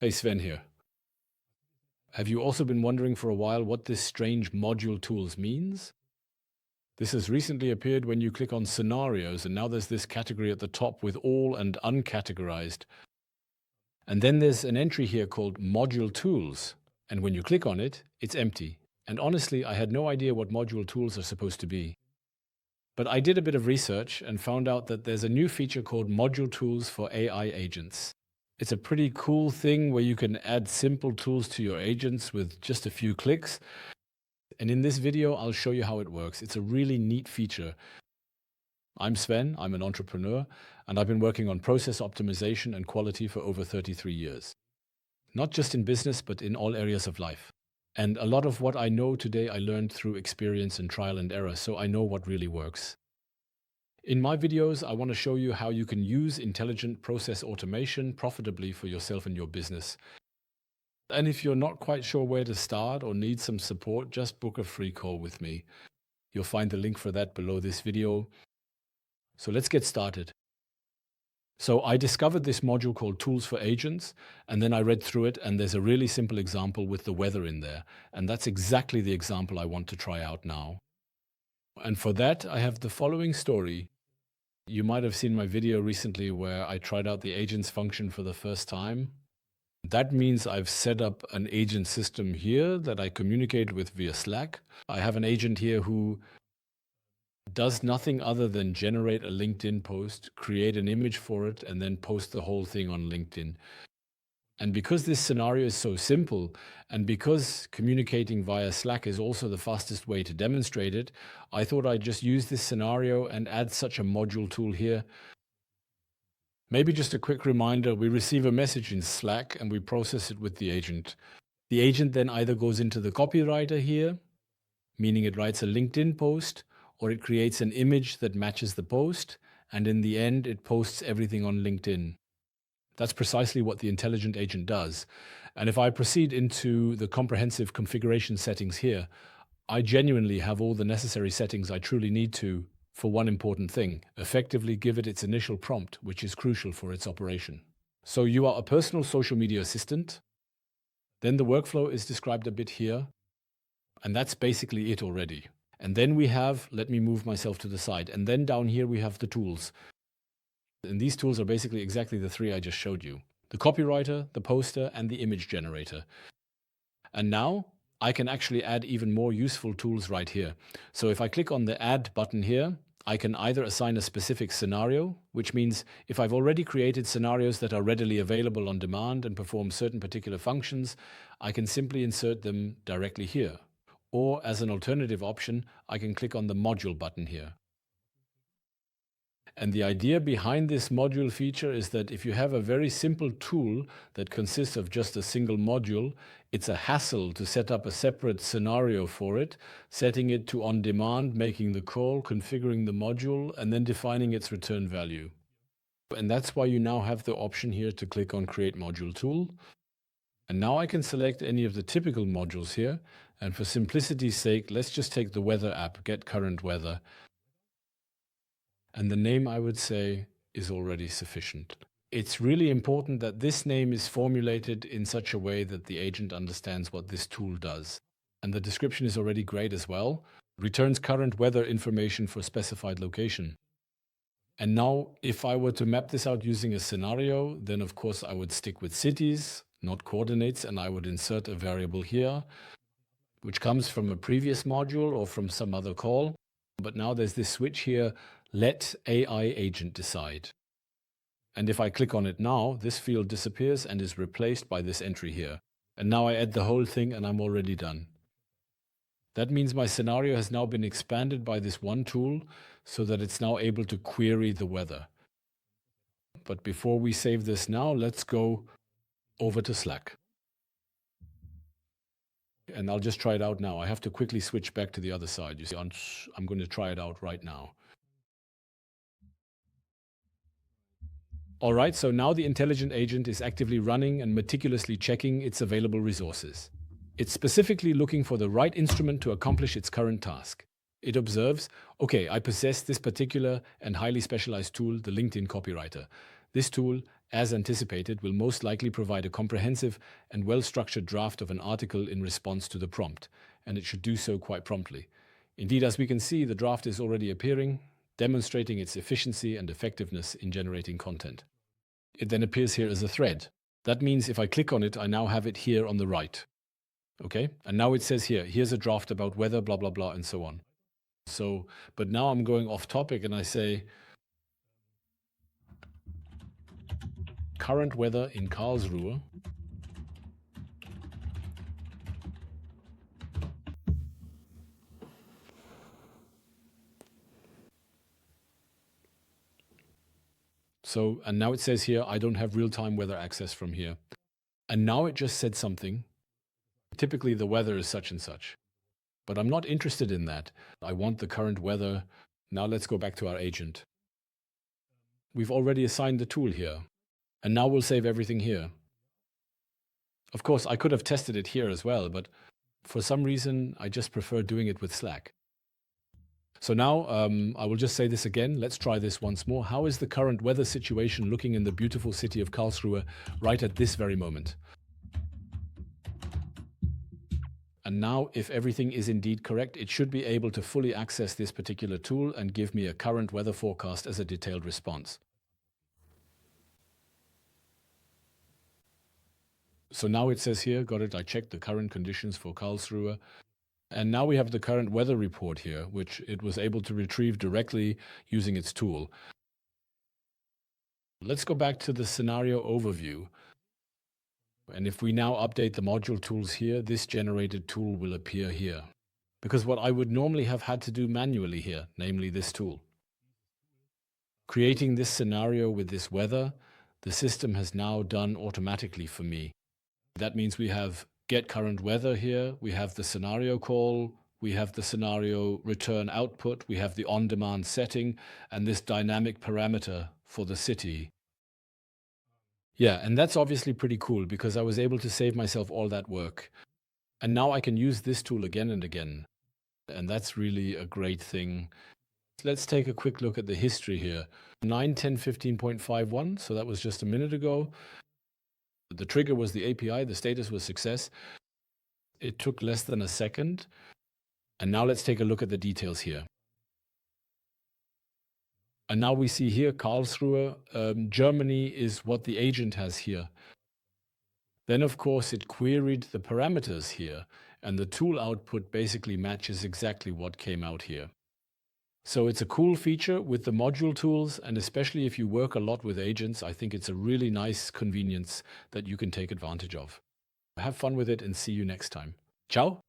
Hey, Sven here. Have you also been wondering for a while what this strange module tools means? This has recently appeared when you click on scenarios, and now there's this category at the top with all and uncategorized. And then there's an entry here called module tools. And when you click on it, it's empty. And honestly, I had no idea what module tools are supposed to be. But I did a bit of research and found out that there's a new feature called module tools for AI agents. It's a pretty cool thing where you can add simple tools to your agents with just a few clicks. And in this video, I'll show you how it works. It's a really neat feature. I'm Sven, I'm an entrepreneur, and I've been working on process optimization and quality for over 33 years. Not just in business, but in all areas of life. And a lot of what I know today, I learned through experience and trial and error, so I know what really works. In my videos, I want to show you how you can use intelligent process automation profitably for yourself and your business. And if you're not quite sure where to start or need some support, just book a free call with me. You'll find the link for that below this video. So let's get started. So I discovered this module called Tools for Agents, and then I read through it, and there's a really simple example with the weather in there. And that's exactly the example I want to try out now. And for that, I have the following story. You might have seen my video recently where I tried out the agents function for the first time. That means I've set up an agent system here that I communicate with via Slack. I have an agent here who does nothing other than generate a LinkedIn post, create an image for it, and then post the whole thing on LinkedIn. And because this scenario is so simple, and because communicating via Slack is also the fastest way to demonstrate it, I thought I'd just use this scenario and add such a module tool here. Maybe just a quick reminder, we receive a message in Slack and we process it with the agent. The agent then either goes into the copywriter here, meaning it writes a LinkedIn post, or it creates an image that matches the post, and in the end, it posts everything on LinkedIn. That's precisely what the intelligent agent does. And if I proceed into the comprehensive configuration settings here, I genuinely have all the necessary settings I truly need to, for one important thing, effectively give it its initial prompt, which is crucial for its operation. So you are a personal social media assistant. Then the workflow is described a bit here. And that's basically it already. And then we have, let me move myself to the side, and then down here we have the tools. And these tools are basically exactly the three I just showed you. The copywriter, the poster, and the image generator. And now I can actually add even more useful tools right here. So if I click on the Add button here, I can either assign a specific scenario, which means if I've already created scenarios that are readily available on demand and perform certain particular functions, I can simply insert them directly here. Or as an alternative option, I can click on the Module button here. And the idea behind this module feature is that if you have a very simple tool that consists of just a single module, it's a hassle to set up a separate scenario for it, setting it to on demand, making the call, configuring the module, and then defining its return value. And that's why you now have the option here to click on Create Module Tool. And now I can select any of the typical modules here. And for simplicity's sake, let's just take the weather app, Get Current Weather. And the name, I would say, is already sufficient. It's really important that this name is formulated in such a way that the agent understands what this tool does. And the description is already great as well. Returns current weather information for specified location. And now, if I were to map this out using a scenario, then of course I would stick with cities, not coordinates, and I would insert a variable here, which comes from a previous module or from some other call. But now there's this switch here, let AI agent decide. And if I click on it now, this field disappears and is replaced by this entry here. And now I add the whole thing and I'm already done. That means my scenario has now been expanded by this one tool so that it's now able to query the weather. But before we save this now, let's go over to Slack. And I'll just try it out now. I have to quickly switch back to the other side. You see, I'm going to try it out right now. All right, so now the intelligent agent is actively running and meticulously checking its available resources. It's specifically looking for the right instrument to accomplish its current task. It observes, okay, I possess this particular and highly specialized tool, the LinkedIn copywriter. This tool as anticipated, will most likely provide a comprehensive and well-structured draft of an article in response to the prompt, and it should do so quite promptly. Indeed, as we can see, the draft is already appearing, demonstrating its efficiency and effectiveness in generating content. It then appears here as a thread. That means if I click on it, I now have it here on the right. Okay? And now it says here, here's a draft about weather, blah, blah, blah, and so on. So, but now I'm going off topic and I say, current weather in Karlsruhe. So, and now it says here, I don't have real-time weather access from here. And now it just said something. Typically the weather is such and such. But I'm not interested in that. I want the current weather. Now let's go back to our agent. We've already assigned the tool here. And now we'll save everything here. Of course, I could have tested it here as well, but for some reason, I just prefer doing it with Slack. So now, I will just say this again. Let's try this once more. How is the current weather situation looking in the beautiful city of Karlsruhe right at this very moment? And now, if everything is indeed correct, it should be able to fully access this particular tool and give me a current weather forecast as a detailed response. So now it says here, got it, I checked the current conditions for Karlsruhe. And now we have the current weather report here, which it was able to retrieve directly using its tool. Let's go back to the scenario overview. And if we now update the module tools here, this generated tool will appear here. Because what I would normally have had to do manually here, namely this tool. Creating this scenario with this weather, the system has now done automatically for me. That means we have get current weather here, we have the scenario call, we have the scenario return output, we have the on-demand setting, and this dynamic parameter for the city. Yeah, and that's obviously pretty cool because I was able to save myself all that work. And now I can use this tool again and again. And that's really a great thing. Let's take a quick look at the history here. 9.10.15.51, so that was just a minute ago. The trigger was the API, the status was success. It took less than a second. And now let's take a look at the details here. And now we see here Karlsruhe, Germany is what the agent has here. Then, of course, it queried the parameters here, and the tool output basically matches exactly what came out here. So it's a cool feature with the module tools, and especially if you work a lot with agents, I think it's a really nice convenience that you can take advantage of. Have fun with it and see you next time. Ciao!